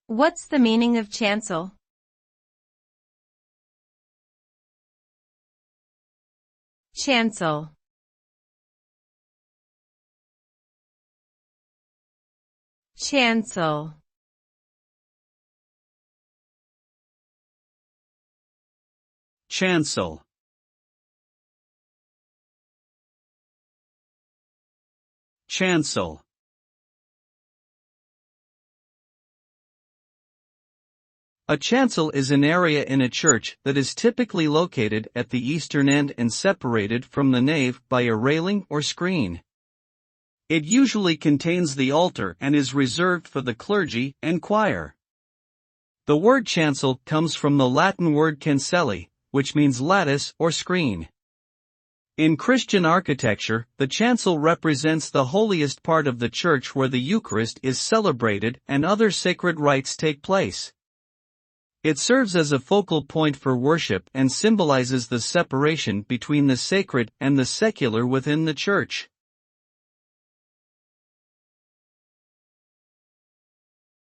What's the meaning of chancel? Chancel. Chancel. Chancel. Chancel. A chancel is an area in a church that is typically located at the eastern end and separated from the nave by a railing or screen. It usually contains the altar and is reserved for the clergy and choir. The word chancel comes from the Latin word cancelli, which means lattice or screen. In Christian architecture, the chancel represents the holiest part of the church where the Eucharist is celebrated and other sacred rites take place. It serves as a focal point for worship and symbolizes the separation between the sacred and the secular within the church.